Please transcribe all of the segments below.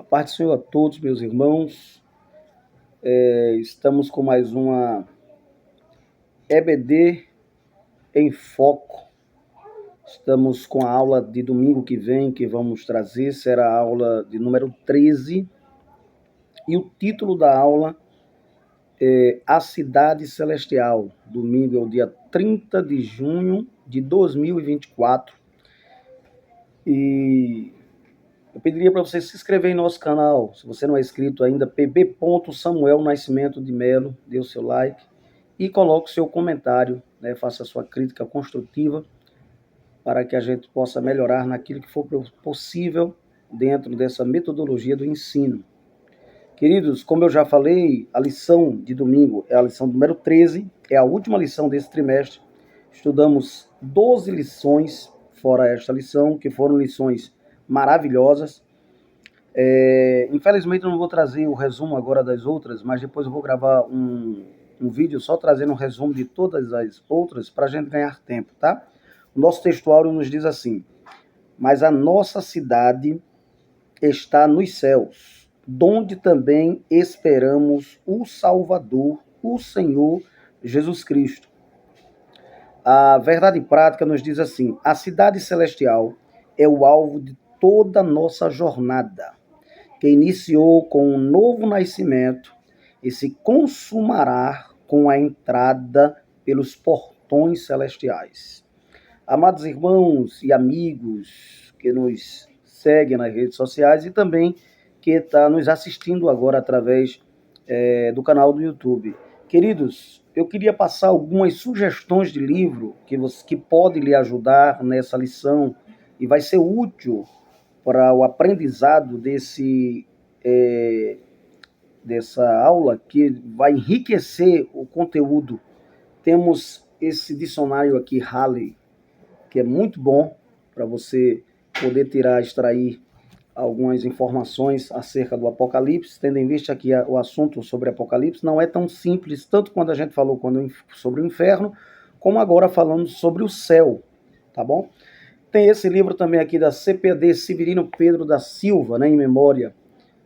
paz do Senhor a todos, meus irmãos. Estamos com mais uma EBD em Foco. Estamos com a aula de domingo que vem, que vamos trazer, será a aula de número 13. E o título da aula é A Cidade Celestial. Domingo é o dia 30 de junho de 2024. E eu pediria para você se inscrever em nosso canal, se você não é inscrito ainda, pb.samuel Nascimento de Melo, dê o seu like e coloque o seu comentário, né, faça a sua crítica construtiva para que a gente possa melhorar naquilo que for possível dentro dessa metodologia do ensino. Queridos, como eu já falei, a lição de domingo é a lição número 13, é a última lição desse trimestre. Estudamos 12 lições, fora esta lição, que foram lições maravilhosas. Infelizmente eu não vou trazer o resumo agora das outras, mas depois eu vou gravar um vídeo só trazendo um resumo de todas as outras para a gente ganhar tempo, tá? O nosso textuário nos diz assim: mas a nossa cidade está nos céus, donde também esperamos o Salvador, o Senhor Jesus Cristo. A verdade prática nos diz assim: a cidade celestial é o alvo de toda a nossa jornada, que iniciou com um novo nascimento e se consumará com a entrada pelos portões celestiais. Amados irmãos e amigos que nos seguem nas redes sociais e também que está nos assistindo agora através do canal do YouTube. Queridos, eu queria passar algumas sugestões de livro que pode lhe ajudar nessa lição e vai ser útil para o aprendizado dessa aula, que vai enriquecer o conteúdo. Temos esse dicionário aqui, Halley, que é muito bom para você poder extrair algumas informações acerca do Apocalipse, tendo em vista que o assunto sobre Apocalipse não é tão simples, tanto quando a gente falou sobre o inferno, como agora falando sobre o céu, tá bom? Tem esse livro também aqui da CPD Severino Pedro da Silva, né, em memória,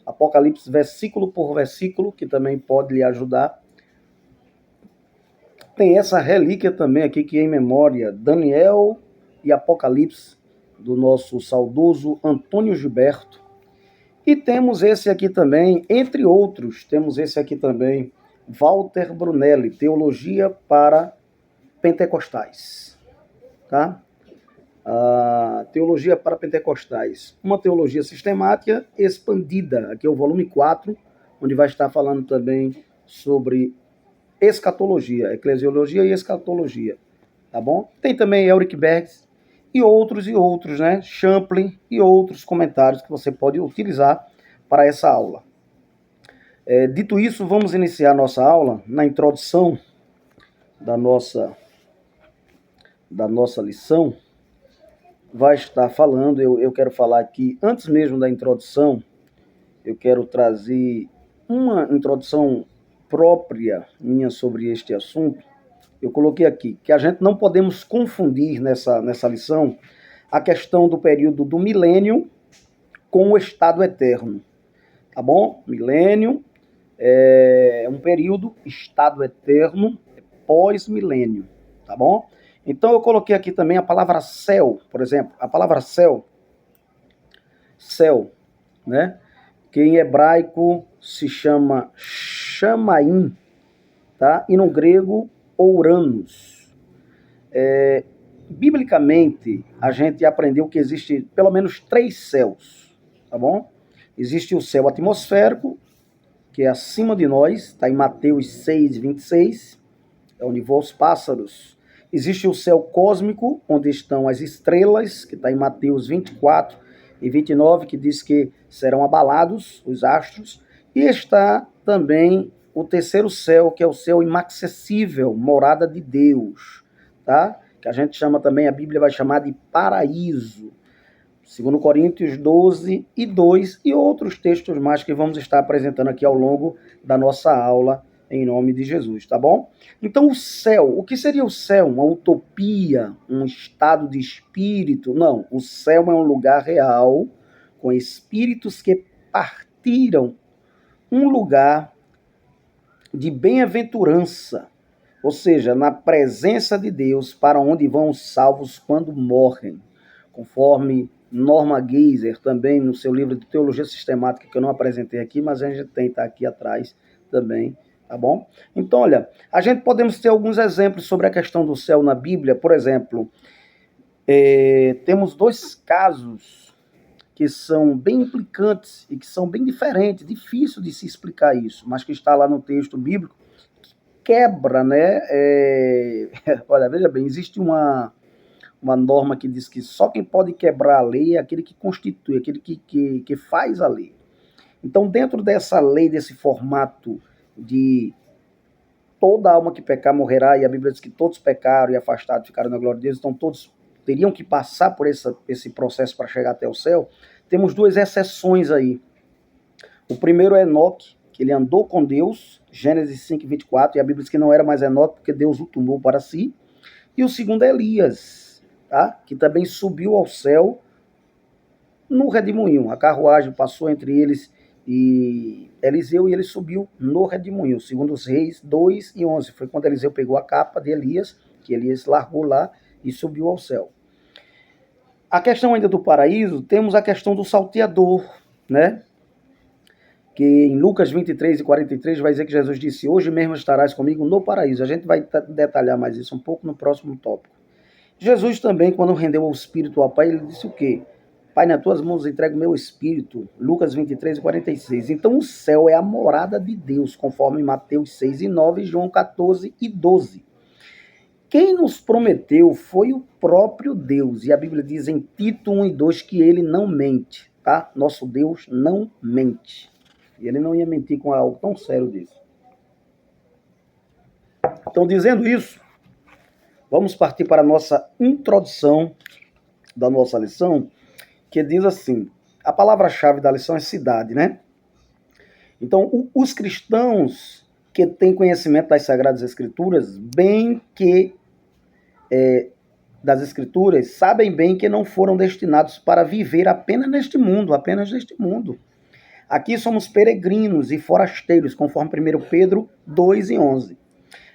Apocalipse versículo por versículo, que também pode lhe ajudar. Tem essa relíquia também aqui, que é em memória, Daniel e Apocalipse, do nosso saudoso Antônio Gilberto. E temos esse aqui também, entre outros, temos esse aqui também, Walter Brunelli, Teologia para Pentecostais. Tá? Teologia para Pentecostais. Uma teologia sistemática expandida. Aqui é o volume 4, onde vai estar falando também sobre escatologia, eclesiologia e escatologia. Tá bom? Tem também Ulrich Bergs e outros, né? Champlin e outros comentários que você pode utilizar para essa aula. Dito isso, vamos iniciar nossa aula. Na introdução da nossa lição, vai estar falando, eu quero falar aqui, antes mesmo da introdução, eu quero trazer uma introdução própria minha sobre este assunto. Eu coloquei aqui que a gente não podemos confundir nessa lição a questão do período do milênio com o estado eterno, tá bom? Milênio é um período, estado eterno é pós-milênio, tá bom? Então eu coloquei aqui também a palavra céu, por exemplo, a palavra céu, né? Que em hebraico se chama Shamaim, tá? E no grego, Ouranos. Biblicamente, a gente aprendeu que existe pelo menos 3 céus, tá bom? Existe o céu atmosférico, que é acima de nós, está em Mateus 6:26, é onde voam os pássaros. Existe o céu cósmico, onde estão as estrelas, que está em Mateus 24:29, que diz que serão abalados os astros. E está também o terceiro céu, que é o céu inacessível, morada de Deus, tá? Que a gente chama também, a Bíblia vai chamar de paraíso. 2 Coríntios 12:2 e outros textos mais que vamos estar apresentando aqui ao longo da nossa aula, em nome de Jesus, tá bom? Então o céu, o que seria o céu? Uma utopia, um estado de espírito? Não, o céu é um lugar real, com espíritos que garantiram um lugar de bem-aventurança, ou seja, na presença de Deus, para onde vão os salvos quando morrem, conforme Norma Geisler, também no seu livro de Teologia Sistemática, que eu não apresentei aqui, mas a gente tem, tá aqui atrás também, tá bom? Então, olha, a gente podemos ter alguns exemplos sobre a questão do céu na Bíblia. Por exemplo, temos dois casos que são bem implicantes e que são bem diferentes, difícil de se explicar isso, mas que está lá no texto bíblico, que quebra, né? Olha, veja bem, existe uma norma que diz que só quem pode quebrar a lei é aquele que constitui, aquele que faz a lei. Então, dentro dessa lei, desse formato de toda alma que pecar morrerá, e a Bíblia diz que todos pecaram e afastados ficaram na glória de Deus, então todos teriam que passar por esse processo para chegar até o céu. Temos duas exceções aí. O primeiro é Enoque, que ele andou com Deus, Gênesis 5:24, e a Bíblia diz que não era mais Enoque porque Deus o tomou para si. E o segundo é Elias, tá? Que também subiu ao céu no redemoinho. A carruagem passou entre eles e Eliseu, e ele subiu no redemoinho. Segundo os Reis 2:11, foi quando Eliseu pegou a capa de Elias, que Elias largou lá e subiu ao céu. A questão ainda do paraíso, temos a questão do salteador, né? Que em Lucas 23:43 vai dizer que Jesus disse: hoje mesmo estarás comigo no paraíso. A gente vai detalhar mais isso um pouco no próximo tópico. Jesus também, quando rendeu o Espírito ao Pai, ele disse o quê? Pai, nas tuas mãos entrego o meu Espírito. Lucas 23:46. Então o céu é a morada de Deus, conforme Mateus 6:9 e João 14:12. Quem nos prometeu foi o próprio Deus. E a Bíblia diz em Tito 1:2 que ele não mente, tá? Nosso Deus não mente. E ele não ia mentir com algo tão sério desse. Então, dizendo isso, vamos partir para a nossa introdução da nossa lição, que diz assim, a palavra-chave da lição é cidade, né? Então, os cristãos que têm conhecimento das Sagradas Escrituras, das Escrituras, sabem bem que não foram destinados para viver apenas neste mundo. Aqui somos peregrinos e forasteiros, conforme 1 Pedro 2:11.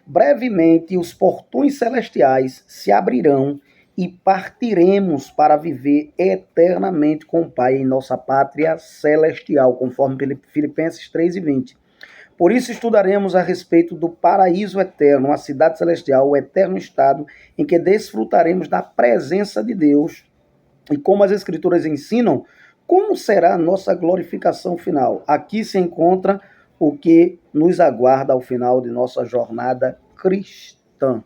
Brevemente os portões celestiais se abrirão e partiremos para viver eternamente com o Pai em nossa pátria celestial, conforme Filipenses 3:20. Por isso estudaremos a respeito do paraíso eterno, a cidade celestial, o eterno estado em que desfrutaremos da presença de Deus e, como as Escrituras ensinam, como será a nossa glorificação final. Aqui se encontra o que nos aguarda ao final de nossa jornada cristã.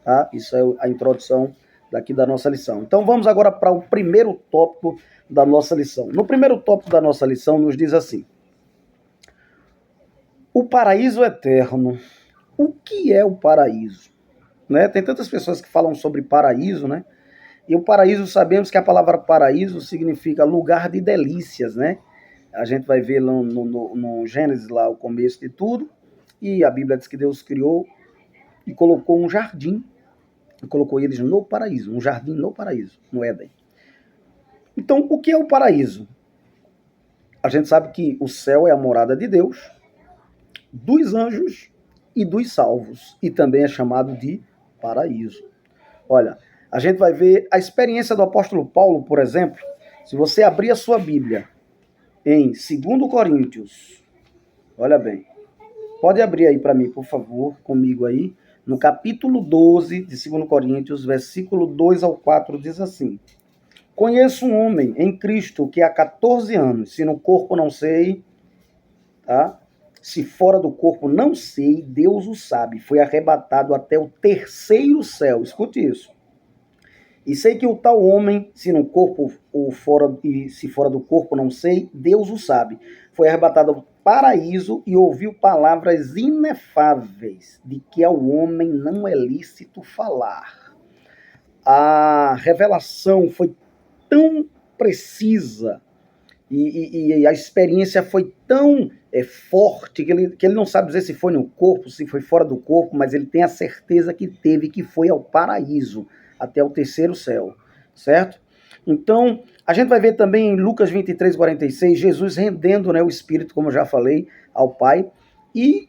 Tá? Isso é a introdução daqui da nossa lição. Então vamos agora para o primeiro tópico da nossa lição. No primeiro tópico da nossa lição nos diz assim: o paraíso eterno. O que é o paraíso? Né? Tem tantas pessoas que falam sobre paraíso, né? E o paraíso, sabemos que a palavra paraíso significa lugar de delícias, né? A gente vai ver no Gênesis lá o começo de tudo, e a Bíblia diz que Deus criou e colocou um jardim, e colocou eles no paraíso, um jardim no paraíso, no Éden. Então, o que é o paraíso? A gente sabe que o céu é a morada de Deus, dos anjos e dos salvos, e também é chamado de paraíso. Olha, a gente vai ver a experiência do apóstolo Paulo, por exemplo. Se você abrir a sua Bíblia em 2 Coríntios, olha bem, pode abrir aí para mim, por favor, comigo aí, no capítulo 12 de 2 Coríntios, versículo 2-4, diz assim: conheço um homem em Cristo que há 14 anos, se no corpo não sei, tá? Se fora do corpo não sei, Deus o sabe, foi arrebatado até o terceiro céu. Escute isso. E sei que o tal homem, se no corpo ou fora, e se fora do corpo não sei, Deus o sabe, foi arrebatado ao paraíso e ouviu palavras inefáveis, de que ao homem não é lícito falar. A revelação foi tão precisa e a experiência foi tão forte que ele não sabe dizer se foi no corpo, se foi fora do corpo, mas ele tem a certeza que teve, que foi ao paraíso, até o terceiro céu, certo? Então, a gente vai ver também em Lucas 23:46, Jesus rendendo, né, o Espírito, como eu já falei, ao Pai. E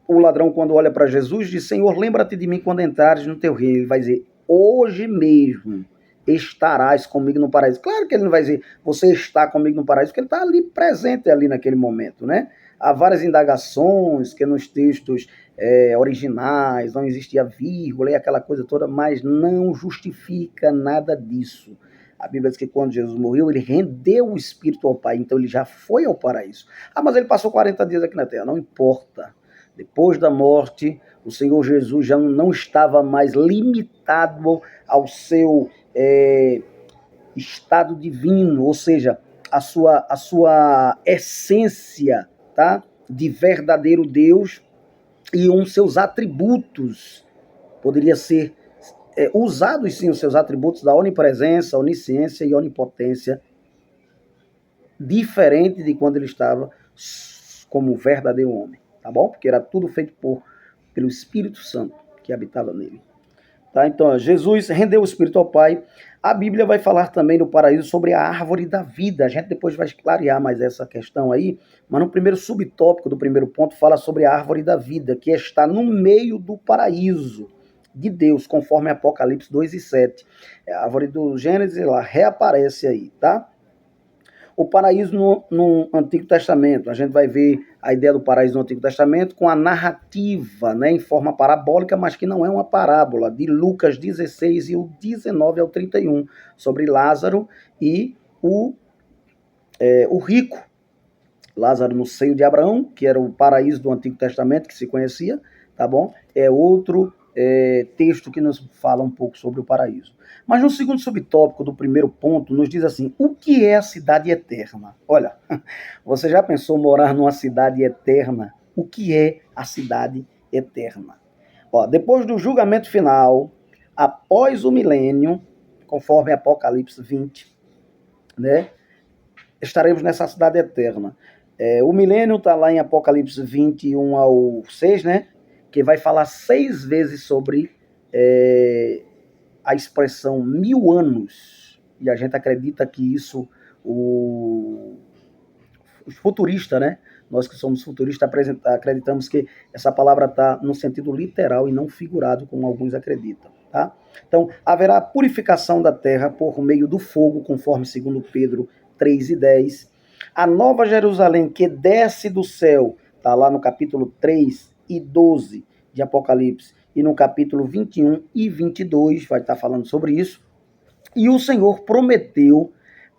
o ladrão, quando olha para Jesus, diz: Senhor, lembra-te de mim quando entrares no teu reino. Ele vai dizer: hoje mesmo estarás comigo no paraíso. Claro que ele não vai dizer: você está comigo no paraíso, porque ele está ali presente ali naquele momento, né? Há várias indagações que nos textos originais não existia vírgula e aquela coisa toda, mas não justifica nada disso. A Bíblia diz que quando Jesus morreu, ele rendeu o Espírito ao Pai, então ele já foi ao paraíso. Ah, mas ele passou 40 dias aqui na terra. Não importa. Depois da morte, o Senhor Jesus já não estava mais limitado ao seu estado divino, ou seja, a sua essência, tá? De verdadeiro Deus e seus atributos. Poderia ser usados sim os seus atributos da onipresença, onisciência e onipotência, diferente de quando ele estava como verdadeiro homem, tá bom? Porque era tudo feito pelo Espírito Santo que habitava nele. Tá? Então, Jesus rendeu o Espírito ao Pai. A Bíblia vai falar também no paraíso sobre a árvore da vida. A gente depois vai clarear mais essa questão aí, mas no primeiro subtópico do primeiro ponto fala sobre a árvore da vida, que está no meio do paraíso de Deus, conforme Apocalipse 2:7. A árvore do Gênesis, ela reaparece aí, tá? O paraíso no Antigo Testamento, a gente vai ver a ideia do paraíso no Antigo Testamento com a narrativa, né, em forma parabólica, mas que não é uma parábola, de Lucas 16 e o 19 ao 31, sobre Lázaro e o rico. Lázaro no seio de Abraão, que era o paraíso do Antigo Testamento, que se conhecia, tá bom? É outro texto que nos fala um pouco sobre o paraíso. Mas no segundo subtópico do primeiro ponto, nos diz assim: o que é a cidade eterna? Olha, você já pensou morar numa cidade eterna? O que é a cidade eterna? Ó, depois do julgamento final, após o milênio, conforme Apocalipse 20, né, estaremos nessa cidade eterna. O milênio está lá em Apocalipse 21 ao 6, né? Que vai falar 6 vezes sobre a expressão 1000 anos. E a gente acredita que isso, os futuristas, né? Nós que somos futuristas acreditamos que essa palavra está no sentido literal e não figurado, como alguns acreditam. Tá? Então, haverá purificação da terra por meio do fogo, conforme 2 Pedro 3:10. A nova Jerusalém que desce do céu, está lá no capítulo 3 e 12 de Apocalipse, e no capítulo 21 e 22 vai estar falando sobre isso. E o Senhor prometeu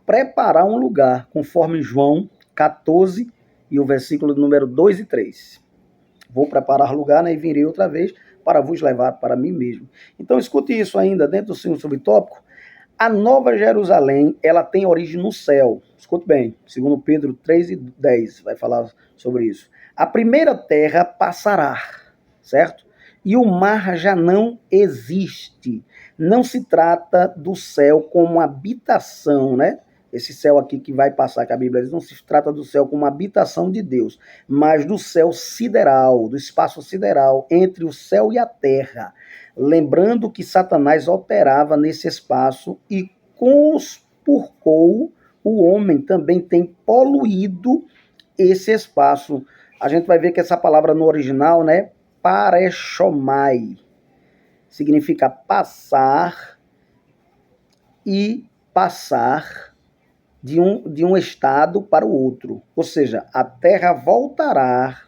preparar um lugar, conforme João 14 e o versículo número 2 e 3. Vou preparar lugar, né, e virei outra vez para vos levar para mim mesmo. Então escute isso ainda dentro do segundo subtópico. A nova Jerusalém, ela tem origem no céu. Escute bem, segundo Pedro 3:10 vai falar sobre isso. A primeira terra passará, certo? E o mar já não existe. Não se trata do céu como habitação, né? Esse céu aqui que vai passar, que a Bíblia diz, não se trata do céu como habitação de Deus, mas do céu sideral, do espaço sideral, entre o céu e a terra. Lembrando que Satanás operava nesse espaço e conspurcou o homem, também tem poluído esse espaço. A gente vai ver que essa palavra no original, né, parechomai, significa passar e passar de um estado para o outro. Ou seja, a terra voltará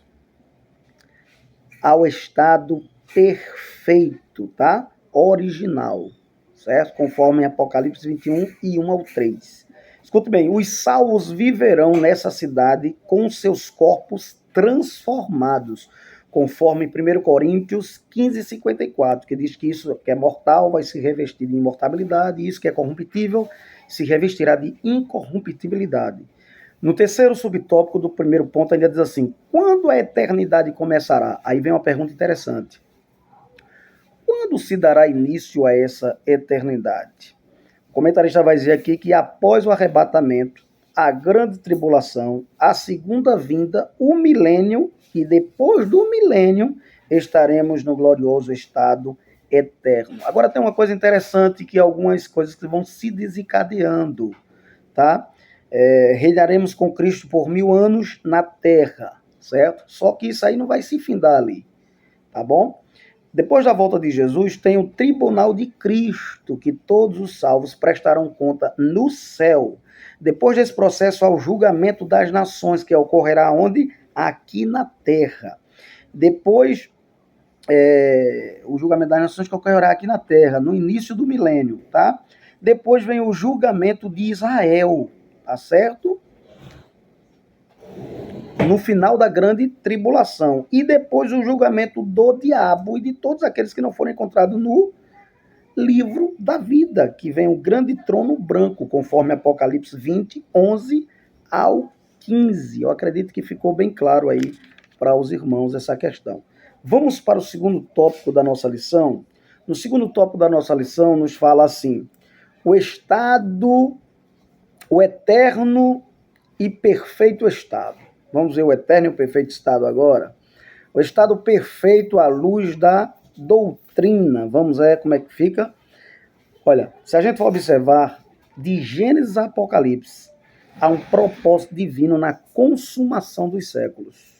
ao estado perfeito, tá? Original, certo? Conforme Apocalipse 21 e 1 ao 3. Escute bem, os salvos viverão nessa cidade com seus corpos transformados, conforme 1 Coríntios 15:54, que diz que isso que é mortal vai se revestir de imortabilidade, e isso que é corruptível se revestirá de incorruptibilidade. No terceiro subtópico do primeiro ponto, ainda diz assim: quando a eternidade começará? Aí vem uma pergunta interessante. Quando se dará início a essa eternidade? O comentarista vai dizer aqui que após o arrebatamento, a grande tribulação, a segunda vinda, o milênio, e depois do milênio estaremos no glorioso estado eterno. Agora tem uma coisa interessante, que algumas coisas que vão se desencadeando, tá? Reinaremos com Cristo por 1000 anos na terra, certo? Só que isso aí não vai se findar ali, tá bom? Depois da volta de Jesus, tem o tribunal de Cristo, que todos os salvos prestarão conta no céu. Depois desse processo, há o julgamento das nações, que ocorrerá onde? Aqui na terra. Depois, o julgamento das nações, que ocorrerá aqui na terra, no início do milênio, tá? Depois vem o julgamento de Israel, tá certo? No final da grande tribulação. E depois o julgamento do diabo e de todos aqueles que não foram encontrados no livro da vida, que vem o grande trono branco, conforme Apocalipse 20, 11 ao 15. Eu acredito que ficou bem claro aí para os irmãos essa questão. Vamos para o segundo tópico da nossa lição. No segundo tópico da nossa lição nos fala assim: o eterno e perfeito estado. Vamos ver o eterno e o perfeito estado agora? O estado perfeito à luz da doutrina. Vamos ver como é que fica? Olha, se a gente for observar, de Gênesis a Apocalipse, há um propósito divino na consumação dos séculos.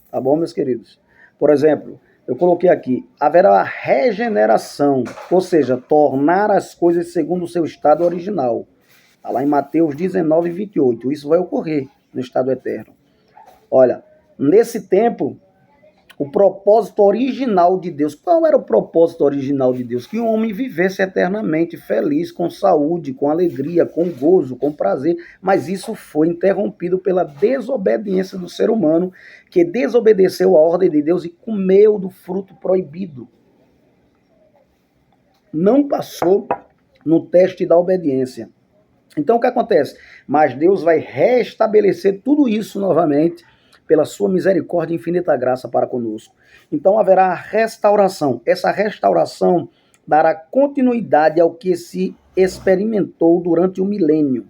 Tá bom, meus queridos? Por exemplo, eu coloquei aqui, haverá a regeneração, ou seja, tornar as coisas segundo o seu estado original. Está lá em Mateus 19, 28. Isso vai ocorrer no estado eterno. Olha, nesse tempo, o propósito original de Deus. Qual era o propósito original de Deus? Que o homem vivesse eternamente feliz, com saúde, com alegria, com gozo, com prazer. Mas isso foi interrompido pela desobediência do ser humano, que desobedeceu a ordem de Deus e comeu do fruto proibido. Não passou no teste da obediência. Então o que acontece? Mas Deus vai restabelecer tudo isso novamente, pela sua misericórdia e infinita graça para conosco. Então haverá a restauração. Essa restauração dará continuidade ao que se experimentou durante o milênio.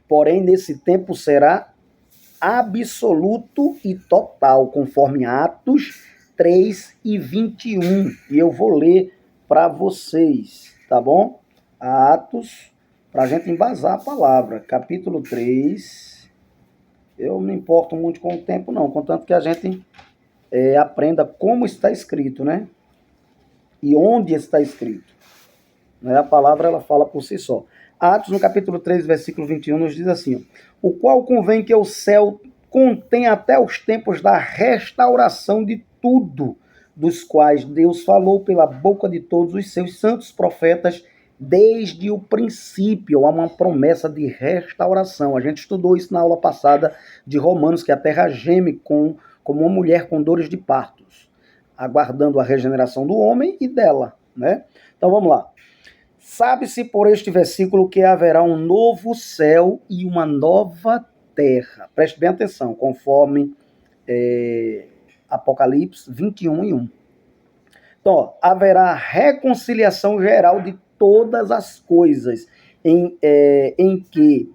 Porém, nesse tempo será absoluto e total, conforme Atos 3 e 21. E eu vou ler para vocês, tá bom? Atos, para a gente embasar a palavra, capítulo 3... Eu não me importo muito com o tempo, não, contanto que a gente aprenda como está escrito, né? E onde está escrito. Né? A palavra, ela fala por si só. Atos, no capítulo 3, versículo 21, nos diz assim: ó, o qual convém que o céu contenha até os tempos da restauração de tudo, dos quais Deus falou pela boca de todos os seus santos profetas, desde o princípio. Há uma promessa de restauração. A gente estudou isso na aula passada de Romanos, que a terra geme como uma mulher com dores de partos, aguardando a regeneração do homem e dela, né? Então vamos lá. Sabe-se por este versículo que haverá um novo céu e uma nova terra. Preste bem atenção, conforme Apocalipse 21 e 1. Então, ó, haverá reconciliação geral de todas as coisas, em que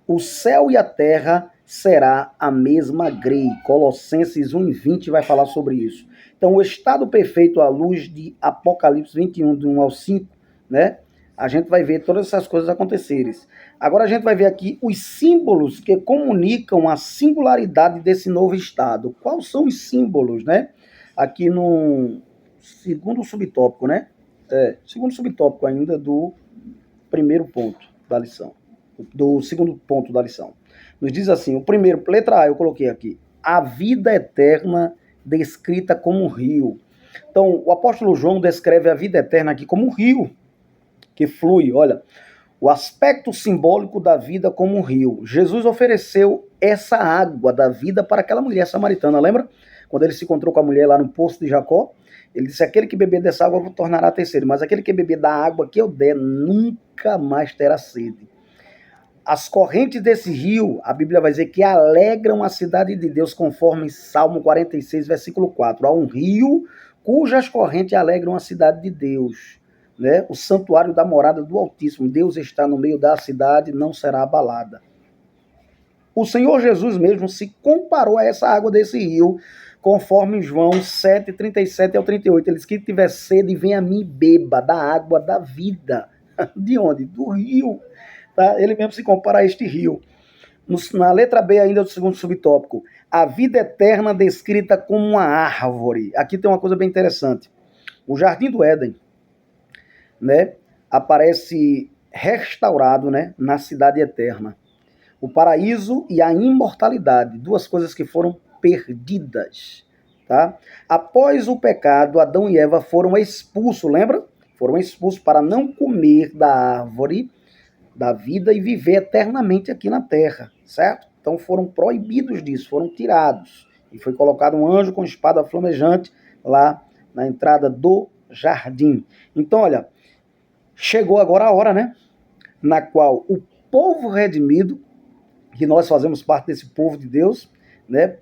o céu e a terra será a mesma grei. Colossenses 1:20 vai falar sobre isso. Então, o estado perfeito à luz de Apocalipse 21, de 1 ao 5, né? A gente vai ver todas essas coisas acontecerem. Agora a gente vai ver aqui os símbolos que comunicam a singularidade desse novo estado. Quais são os símbolos, né? Aqui no segundo subtópico, né? Segundo subtópico ainda do primeiro ponto da lição. Do segundo ponto da lição. Nos diz assim, o primeiro, letra A, eu coloquei aqui, a vida eterna descrita como um rio. Então, o apóstolo João descreve a vida eterna aqui como um rio que flui. Olha, o aspecto simbólico da vida como um rio. Jesus ofereceu essa água da vida para aquela mulher samaritana, lembra? Quando ele se encontrou com a mulher lá no poço de Jacó, ele disse, aquele que beber dessa água tornará terceiro, mas aquele que beber da água que eu der nunca mais terá sede. As correntes desse rio, a Bíblia vai dizer que alegram a cidade de Deus, conforme Salmo 46, versículo 4. Há um rio cujas correntes alegram a cidade de Deus, né? O santuário da morada do Altíssimo. Deus está no meio da cidade, não será abalada. O Senhor Jesus mesmo se comparou a essa água desse rio conforme João 7, 37 ao 38. Ele diz: que tiver sede, venha a mim e beba da água da vida. De onde? Do rio. Tá? Ele mesmo se compara a este rio. Na letra B ainda do segundo subtópico, a vida eterna descrita como uma árvore. Aqui tem uma coisa bem interessante. O Jardim do Éden, né, aparece restaurado, né, na cidade eterna. O paraíso e a imortalidade, duas coisas que foram perdidas. Tá? Após o pecado, Adão e Eva foram expulsos, lembra? Foram expulsos para não comer da árvore da vida e viver eternamente aqui na terra, certo? Então foram proibidos disso, foram tirados. E foi colocado um anjo com espada flamejante lá na entrada do jardim. Então, olha, chegou agora a hora, né? Na qual o povo redimido, que nós fazemos parte desse povo de Deus, né?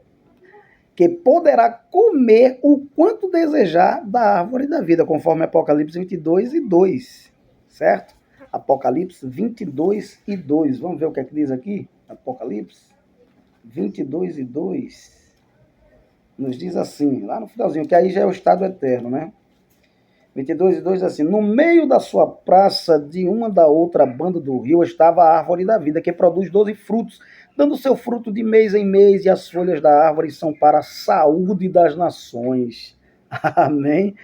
Que poderá comer o quanto desejar da árvore da vida, conforme Apocalipse 22 e 2, certo? Apocalipse 22 e 2. Vamos ver o que é que diz aqui? Apocalipse 22 e 2. Nos diz assim, lá no finalzinho, que aí já é o estado eterno, né? 22 e 2 assim: no meio da sua praça, de uma da outra banda do rio, estava a árvore da vida, que produz 12 frutos, dando seu fruto de mês em mês, e as folhas da árvore são para a saúde das nações. Amém?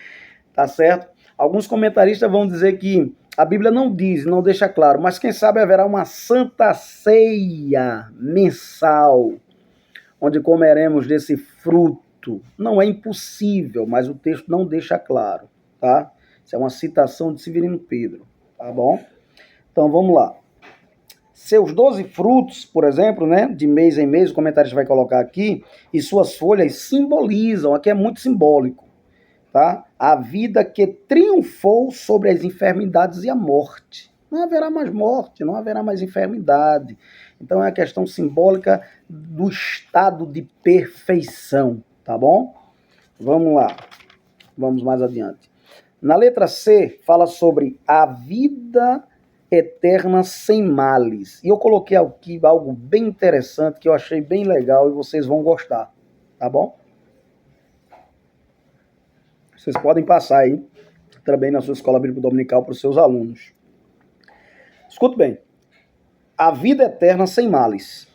Tá certo? Alguns comentaristas vão dizer que a Bíblia não diz, não deixa claro, mas quem sabe haverá uma santa ceia mensal, onde comeremos desse fruto. Não é impossível, mas o texto não deixa claro, tá? Isso é uma citação de Severino Pedro, tá bom? Então vamos lá. Seus 12 frutos, por exemplo, né, de mês em mês, o comentarista vai colocar aqui, e suas folhas simbolizam, aqui é muito simbólico, tá? A vida que triunfou sobre as enfermidades e a morte. Não haverá mais morte, não haverá mais enfermidade. Então é uma questão simbólica do estado de perfeição, tá bom? Vamos lá, vamos mais adiante. Na letra C, fala sobre a vida eterna sem males. E eu coloquei aqui algo bem interessante que eu achei bem legal e vocês vão gostar, tá bom? Vocês podem passar aí também na sua escola bíblica dominical para os seus alunos. Escute bem. A vida eterna sem males.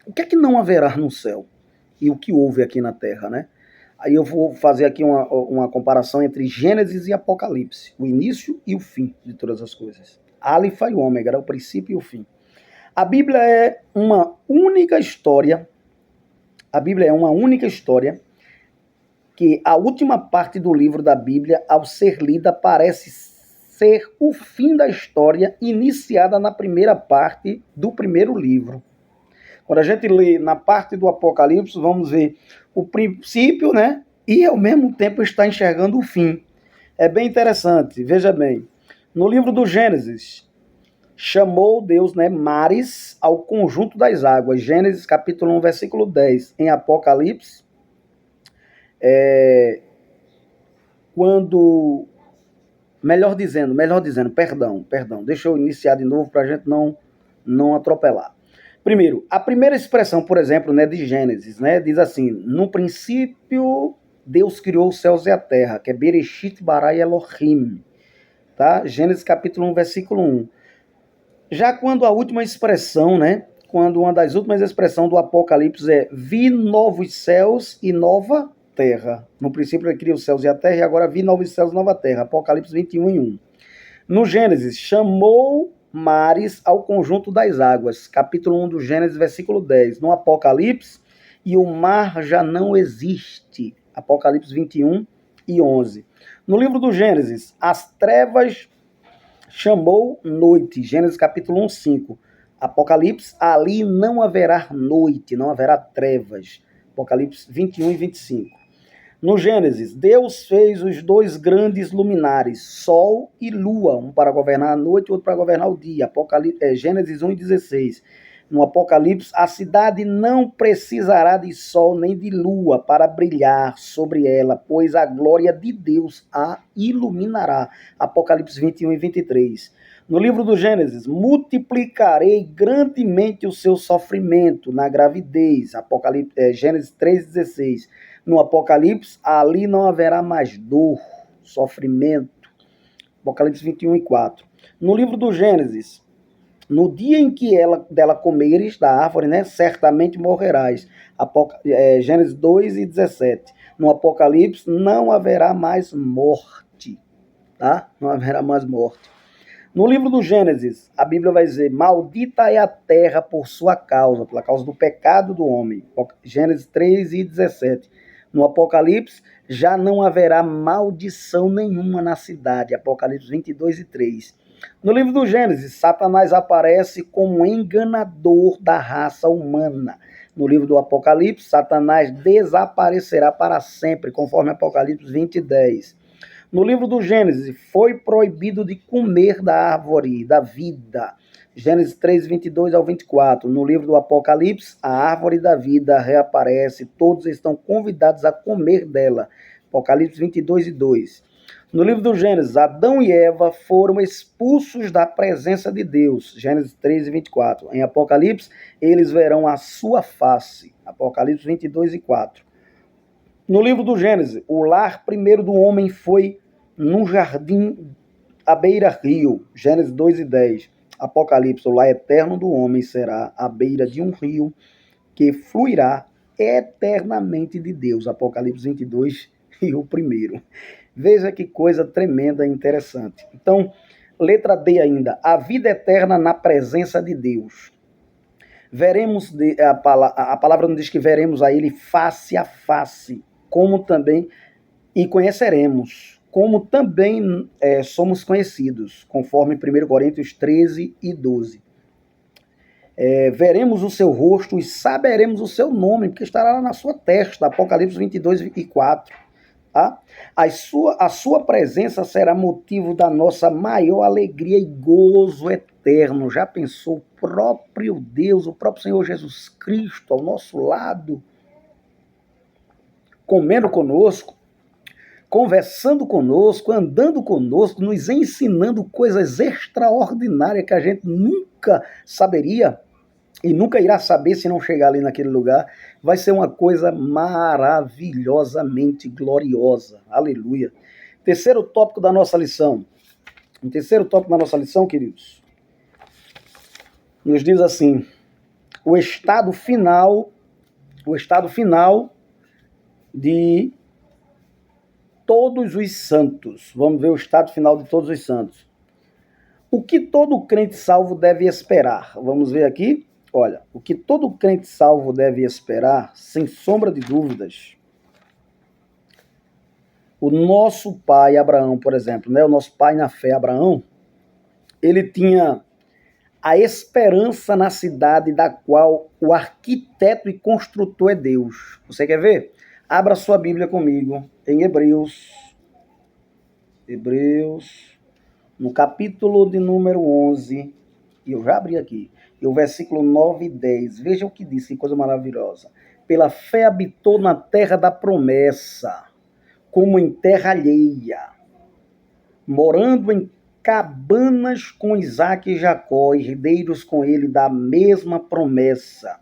O que é que não haverá no céu? E o que houve aqui na terra, né? Aí eu vou fazer aqui uma comparação entre Gênesis e Apocalipse. O início e o fim de todas as coisas. Alfa e Ômega, era o princípio e o fim. A Bíblia é uma única história. A Bíblia é uma única história que a última parte do livro da Bíblia, ao ser lida, parece ser o fim da história iniciada na primeira parte do primeiro livro. Quando a gente lê na parte do Apocalipse, vamos ver o princípio, né? E ao mesmo tempo está enxergando o fim. É bem interessante, veja bem. No livro do Gênesis, chamou Deus, né, mares ao conjunto das águas. Gênesis capítulo 1, versículo 10. Em Apocalipse, quando... Melhor dizendo, perdão. Deixa eu iniciar de novo para a gente não atropelar. Primeiro, a primeira expressão, por exemplo, né, de Gênesis, né, diz assim: no princípio Deus criou os céus e a terra, que é Bereshit bara Elohim, tá? Gênesis capítulo 1, versículo 1. Já quando a última expressão, né, quando uma das últimas expressões do Apocalipse é: vi novos céus e nova terra. No princípio ele criou os céus e a terra, e agora vi novos céus e nova terra. Apocalipse 21 e 1. No Gênesis, chamou mares ao conjunto das águas. Capítulo 1 do Gênesis, versículo 10. No Apocalipse, e o mar já não existe. Apocalipse 21 e 11. No livro do Gênesis, as trevas chamou noite. Gênesis capítulo 1, 5. Apocalipse, ali não haverá noite, não haverá trevas. Apocalipse 21 e 25. No Gênesis, Deus fez os dois grandes luminares, Sol e Lua, um para governar a noite e outro para governar o dia. Gênesis 1 e 16. No Apocalipse, a cidade não precisará de sol nem de lua para brilhar sobre ela, pois a glória de Deus a iluminará. Apocalipse 21 e 23. No livro do Gênesis, multiplicarei grandemente o seu sofrimento na gravidez. Gênesis 3,16. No Apocalipse, ali não haverá mais dor, sofrimento. Apocalipse 21:4. No livro do Gênesis, no dia em que dela comeres da árvore, né, certamente morrerás. Gênesis 2:17. No Apocalipse não haverá mais morte, tá? Não haverá mais morte. No livro do Gênesis, a Bíblia vai dizer: maldita é a terra por sua causa, pela causa do pecado do homem. Gênesis 3:17. No Apocalipse, já não haverá maldição nenhuma na cidade. Apocalipse 22:3. No livro do Gênesis, Satanás aparece como enganador da raça humana. No livro do Apocalipse, Satanás desaparecerá para sempre, conforme Apocalipse 20:10. No livro do Gênesis, foi proibido de comer da árvore da vida. Gênesis 3:22-24. No livro do Apocalipse, a árvore da vida reaparece, todos estão convidados a comer dela. Apocalipse 22:2. No livro do Gênesis, Adão e Eva foram expulsos da presença de Deus. Gênesis 3:24. Em Apocalipse, eles verão a sua face. Apocalipse 22:4. No livro do Gênesis, o lar primeiro do homem foi num jardim à beira-rio. Gênesis 2:10. Apocalipse, o lar eterno do homem será à beira de um rio que fluirá eternamente de Deus. Apocalipse 22 e o primeiro. Veja que coisa tremenda e interessante. Então, letra D ainda, a vida eterna na presença de Deus. Veremos, a palavra nos diz que veremos a ele face a face, como também, e conheceremos, como também somos conhecidos, conforme 1 Coríntios 13:12. Veremos o seu rosto e saberemos o seu nome, porque estará lá na sua testa, Apocalipse 22:4. Tá? A sua presença será motivo da nossa maior alegria e gozo eterno. Já pensou o próprio Deus, o próprio Senhor Jesus Cristo ao nosso lado, comendo conosco, conversando conosco, andando conosco, nos ensinando coisas extraordinárias que a gente nunca saberia e nunca irá saber se não chegar ali naquele lugar. Vai ser uma coisa maravilhosamente gloriosa. Aleluia. Terceiro tópico da nossa lição. O terceiro tópico da nossa lição, queridos, nos diz assim: o estado final de todos os santos. Vamos ver o estado final de todos os santos. O que todo crente salvo deve esperar? Vamos ver aqui. Olha, o que todo crente salvo deve esperar, sem sombra de dúvidas, o nosso pai Abraão, por exemplo, né? O nosso pai na fé, Abraão, ele tinha a esperança na cidade da qual o arquiteto e construtor é Deus. Você quer ver? Abra sua Bíblia comigo em Hebreus, no capítulo de número 11, e eu já abri aqui, e o versículo 9 e 10. Veja o que diz, que coisa maravilhosa. Pela fé habitou na terra da promessa, como em terra alheia, morando em cabanas com Isaque e Jacó, herdeiros com ele da mesma promessa,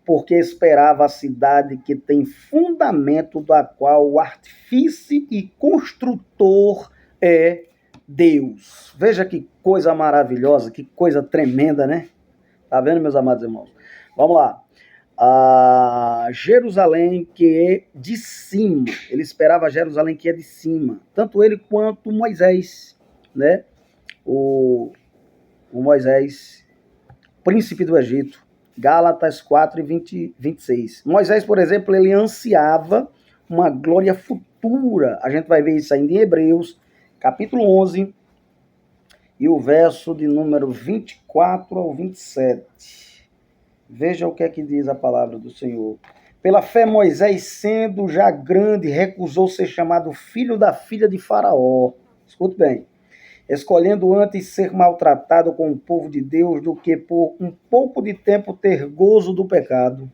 porque esperava a cidade que tem fundamento, da qual o artífice e construtor é Deus. Veja que coisa maravilhosa, que coisa tremenda, né? Tá vendo, meus amados irmãos? Vamos lá. Jerusalém que é de cima. Ele esperava Jerusalém que é de cima. Tanto ele quanto Moisés, né? O Moisés, príncipe do Egito. Gálatas 4:26. Moisés, por exemplo, ele ansiava uma glória futura. A gente vai ver isso ainda em Hebreus, capítulo 11, e o verso de número 24 ao 27. Veja o que é que diz a palavra do Senhor. Pela fé, Moisés, sendo já grande, recusou ser chamado filho da filha de Faraó. Escute bem. Escolhendo antes ser maltratado com o povo de Deus do que por um pouco de tempo ter gozo do pecado.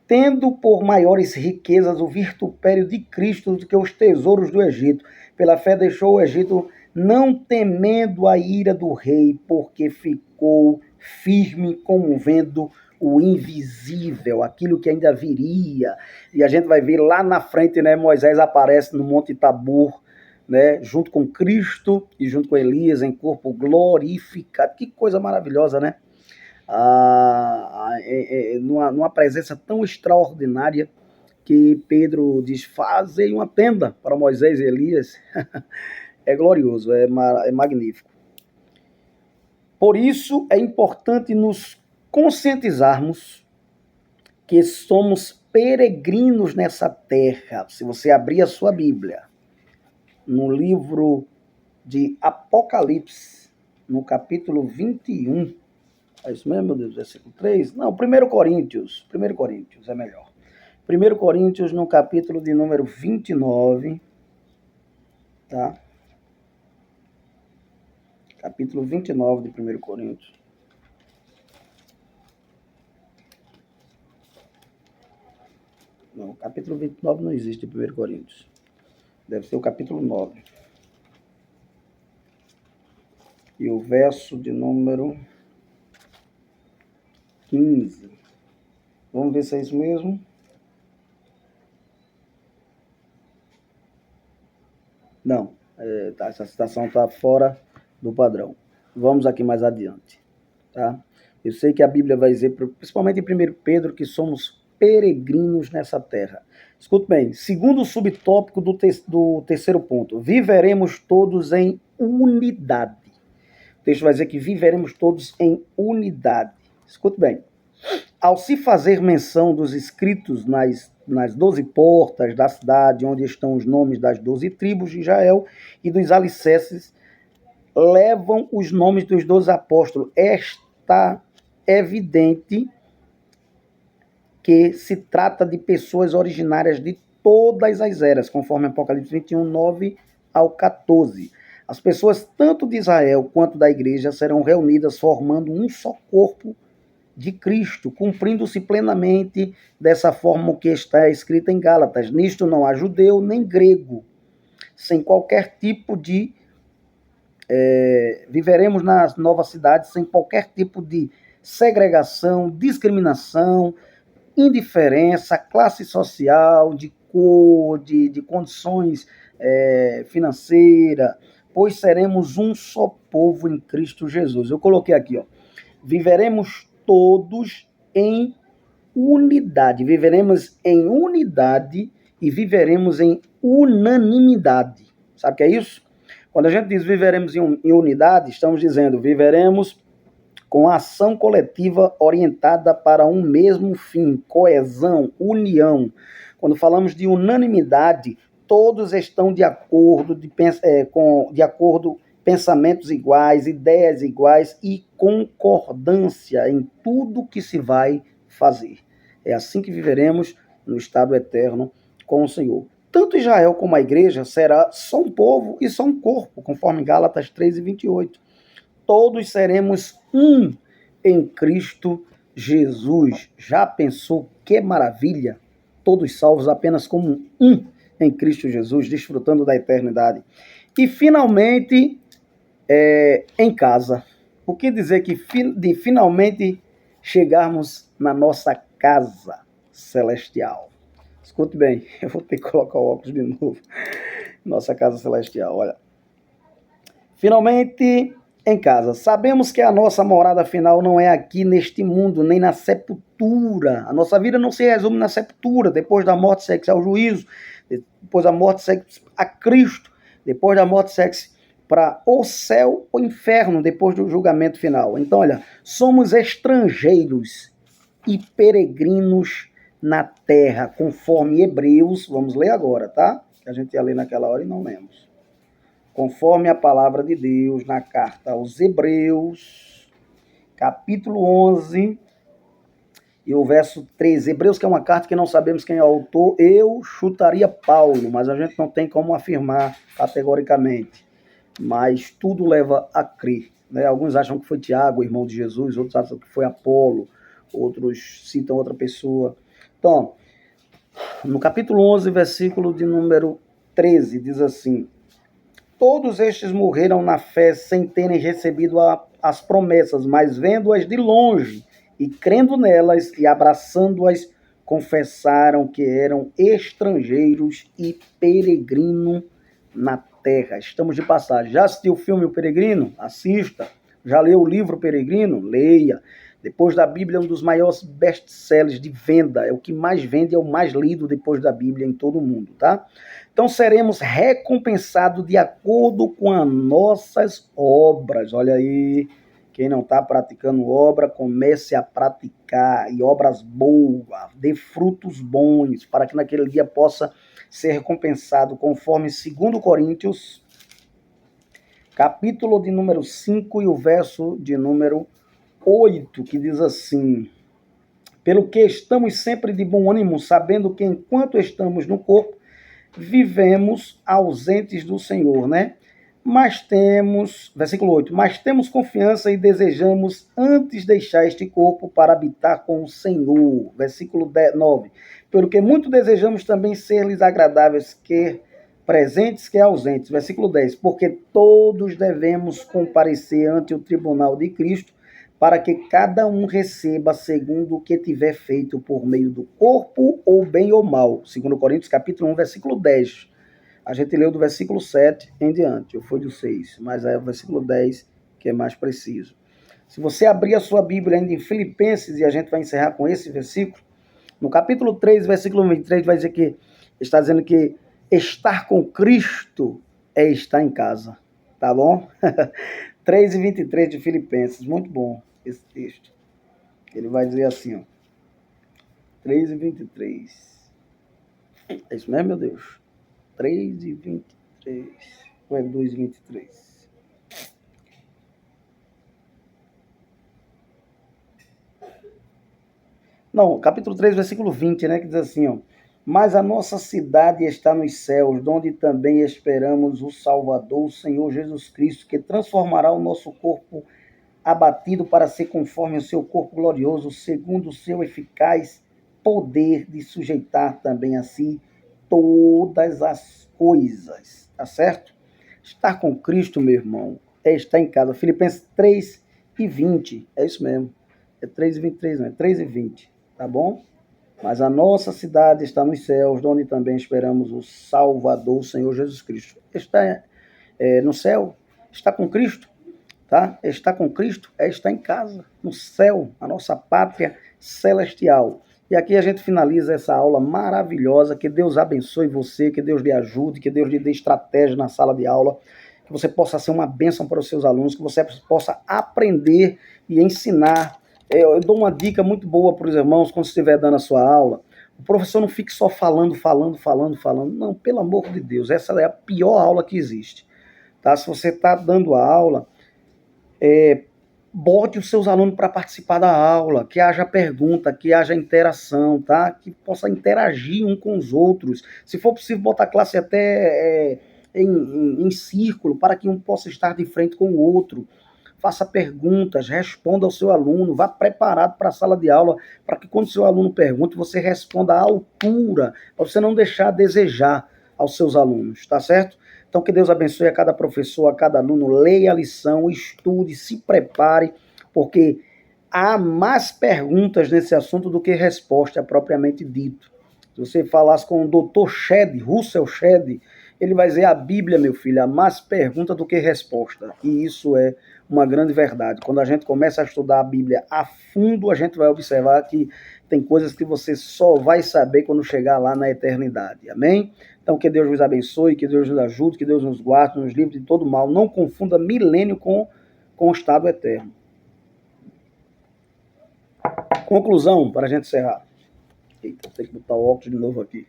Tendo por maiores riquezas o vitupério de Cristo do que os tesouros do Egito. Pela fé deixou o Egito, não temendo a ira do rei, porque ficou firme como vendo o invisível, aquilo que ainda viria. E a gente vai ver lá na frente, né, Moisés aparece no Monte Tabor, né, junto com Cristo e junto com Elias em corpo glorificado. Que coisa maravilhosa, né? Numa presença tão extraordinária que Pedro diz, fazei uma tenda para Moisés e Elias. É glorioso, é magnífico. Por isso é importante nos conscientizarmos que somos peregrinos nessa terra. Se você abrir a sua Bíblia, no livro de Apocalipse, no capítulo 21, é isso mesmo, meu Deus, versículo 3? Não, 1 Coríntios é melhor. 1 Coríntios, no capítulo de número 29, tá? Capítulo 29 de 1 Coríntios. Não, capítulo 29 não existe em 1 Coríntios. Deve ser o capítulo 9. E o verso de número 15. Vamos ver se é isso mesmo. Não, essa citação está fora do padrão. Vamos aqui mais adiante. Tá? Eu sei que a Bíblia vai dizer, principalmente em 1 Pedro, que somos peregrinos nessa terra. Escute bem, segundo subtópico do terceiro ponto, viveremos todos em unidade. O texto vai dizer que viveremos todos em unidade. Escute bem, ao se fazer menção dos escritos nas 12 portas da cidade, onde estão os nomes das 12 tribos de Israel e dos alicerces, levam os nomes dos 12 apóstolos. Está evidente que se trata de pessoas originárias de todas as eras, conforme Apocalipse 21, 9 ao 14. As pessoas tanto de Israel quanto da igreja serão reunidas formando um só corpo de Cristo, cumprindo-se plenamente dessa forma o que está escrito em Gálatas. Nisto não há judeu nem grego, sem qualquer tipo de... viveremos na nova cidade sem qualquer tipo de segregação, discriminação, indiferença, classe social, de cor, de condições financeiras, pois seremos um só povo em Cristo Jesus. Eu coloquei aqui, ó, viveremos todos em unidade, viveremos em unidade e viveremos em unanimidade. Sabe o que é isso? Quando a gente diz viveremos em unidade, estamos dizendo viveremos com ação coletiva orientada para um mesmo fim, coesão, união. Quando falamos de unanimidade, todos estão de acordo, pensamentos iguais, ideias iguais e concordância em tudo que se vai fazer. É assim que viveremos no estado eterno com o Senhor. Tanto Israel como a igreja será só um povo e só um corpo, conforme Gálatas 3:28. Todos seremos um em Cristo Jesus. Já pensou que maravilha? Todos salvos apenas como um em Cristo Jesus, desfrutando da eternidade. E finalmente, em casa. O que dizer de finalmente chegarmos na nossa casa celestial? Escute bem, eu vou ter que colocar o óculos de novo. Nossa casa celestial, olha. Finalmente em casa. Sabemos que a nossa morada final não é aqui neste mundo, nem na sepultura. A nossa vida não se resume na sepultura. Depois da morte segue ao juízo. Depois da morte segue a Cristo. Depois da morte segue para o céu ou inferno, depois do julgamento final. Então, olha, somos estrangeiros e peregrinos na terra, conforme Hebreus, vamos ler agora, tá? Que a gente ia ler naquela hora e não lemos. Conforme a palavra de Deus na carta aos Hebreus, capítulo 11, e o verso 13. Hebreus, que é uma carta que não sabemos quem é o autor, eu chutaria Paulo, mas a gente não tem como afirmar categoricamente. Mas tudo leva a crer, né? Alguns acham que foi Tiago, irmão de Jesus, outros acham que foi Apolo, outros citam outra pessoa. Então, no capítulo 11, versículo de número 13, diz assim: todos estes morreram na fé sem terem recebido as promessas, mas vendo-as de longe e crendo nelas e abraçando-as, confessaram que eram estrangeiros e peregrinos na terra. Estamos de passagem. Já assistiu o filme O Peregrino? Assista. Já leu o livro Peregrino? Leia. Depois da Bíblia, é um dos maiores best-sellers de venda. É o que mais vende, é o mais lido depois da Bíblia em todo o mundo, tá? Então seremos recompensados de acordo com as nossas obras. Olha aí, quem não está praticando obra, comece a praticar, e obras boas, dê frutos bons, para que naquele dia possa ser recompensado, conforme 2 Coríntios, capítulo de número 5 e o verso de número 8, que diz assim: pelo que estamos sempre de bom ânimo, sabendo que enquanto estamos no corpo, vivemos ausentes do Senhor, né? Mas temos, versículo 8, mas temos confiança e desejamos antes deixar este corpo para habitar com o Senhor. Versículo 9, pelo que muito desejamos também ser-lhes agradáveis, quer presentes que ausentes. Versículo 10, porque todos devemos comparecer ante o tribunal de Cristo, para que cada um receba segundo o que tiver feito por meio do corpo, ou bem ou mal. 2 Coríntios, capítulo 1, versículo 10. A gente leu do versículo 7 em diante, ou foi do 6, mas é o versículo 10 que é mais preciso. Se você abrir a sua Bíblia ainda em Filipenses, e a gente vai encerrar com esse versículo, no capítulo 3, versículo 23, vai dizer que está dizendo que estar com Cristo é estar em casa, tá bom? 3 e 23 de Filipenses, muito bom esse texto. Ele vai dizer assim, ó, 3 e 23. É isso mesmo, meu Deus? 3 e 23. Ou é 2 e 23? Não, capítulo 3, versículo 20, né? Que diz assim, ó. Mas a nossa cidade está nos céus, onde também esperamos o Salvador, o Senhor Jesus Cristo, que transformará o nosso corpo abatido para ser conforme o seu corpo glorioso, segundo o seu eficaz poder de sujeitar também a si todas as coisas, tá certo? Estar com Cristo, meu irmão, é estar em casa. Filipenses 3 e 20, é isso mesmo. É 3 e 23, não é 3 e 20, tá bom? Mas a nossa cidade está nos céus, onde também esperamos o Salvador, o Senhor Jesus Cristo. Está no céu, está com Cristo, tá? Estar com Cristo é estar em casa, no céu, a nossa pátria celestial. E aqui a gente finaliza essa aula maravilhosa. Que Deus abençoe você, que Deus lhe ajude, que Deus lhe dê estratégia na sala de aula, que você possa ser uma bênção para os seus alunos, que você possa aprender e ensinar. Eu dou uma dica muito boa para os irmãos quando estiver dando a sua aula. O professor não fique só falando. Não, pelo amor de Deus, essa é a pior aula que existe. Tá? Se você está dando a aula, bote os seus alunos para participar da aula, que haja pergunta, que haja interação, tá? Que possa interagir um com os outros. Se for possível, botar a classe até em círculo, para que um possa estar de frente com o outro. Faça perguntas, responda ao seu aluno, vá preparado para a sala de aula, para que quando o seu aluno pergunte, você responda à altura, para você não deixar a desejar aos seus alunos, tá certo? Então, que Deus abençoe a cada professor, a cada aluno. Leia a lição, estude, se prepare, porque há mais perguntas nesse assunto do que resposta propriamente dito. Se você falasse com o Dr. Russell Shedd, ele vai dizer: a Bíblia, meu filho, há mais pergunta do que resposta. E isso é uma grande verdade. Quando a gente começa a estudar a Bíblia a fundo, a gente vai observar que tem coisas que você só vai saber quando chegar lá na eternidade. Amém? Então, que Deus nos abençoe, que Deus nos ajude, que Deus nos guarde, nos livre de todo mal. Não confunda milênio com o estado eterno. Conclusão, para a gente encerrar. Eita, tem que botar o óculos de novo aqui.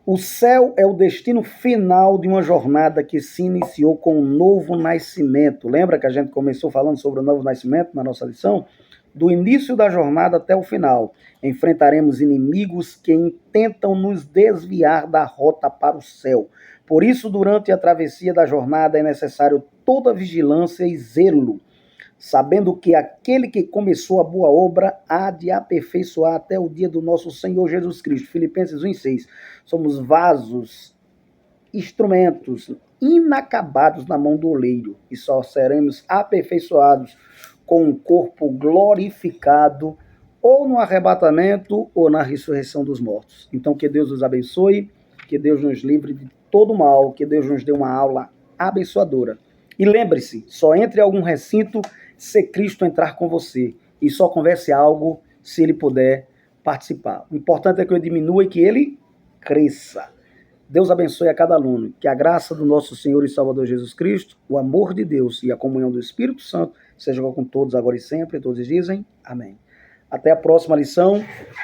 O céu é o destino final de uma jornada que se iniciou com um novo nascimento. Lembra que a gente começou falando sobre o novo nascimento na nossa lição? Do início da jornada até o final, enfrentaremos inimigos que intentam nos desviar da rota para o céu. Por isso, durante a travessia da jornada é necessário toda vigilância e zelo, sabendo que aquele que começou a boa obra há de aperfeiçoar até o dia do nosso Senhor Jesus Cristo. Filipenses 1:6. Somos vasos, instrumentos inacabados na mão do oleiro, e só seremos aperfeiçoados com um corpo glorificado, ou no arrebatamento, ou na ressurreição dos mortos. Então, que Deus os abençoe, que Deus nos livre de todo mal, que Deus nos dê uma aula abençoadora. E lembre-se, só entre em algum recinto se Cristo entrar com você. E só converse algo se ele puder participar. O importante é que eu diminua e que ele cresça. Deus abençoe a cada aluno. Que a graça do nosso Senhor e Salvador Jesus Cristo, o amor de Deus e a comunhão do Espírito Santo seja com todos agora e sempre. Todos dizem amém. Até a próxima lição,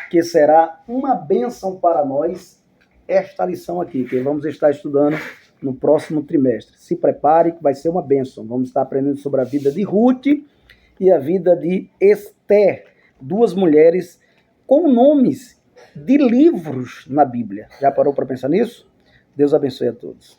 que será uma bênção para nós, esta lição aqui, que vamos estar estudando no próximo trimestre. Se prepare, que vai ser uma bênção. Vamos estar aprendendo sobre a vida de Ruth e a vida de Esther, duas mulheres com nomes de livros na Bíblia. Já parou para pensar nisso? Deus abençoe a todos.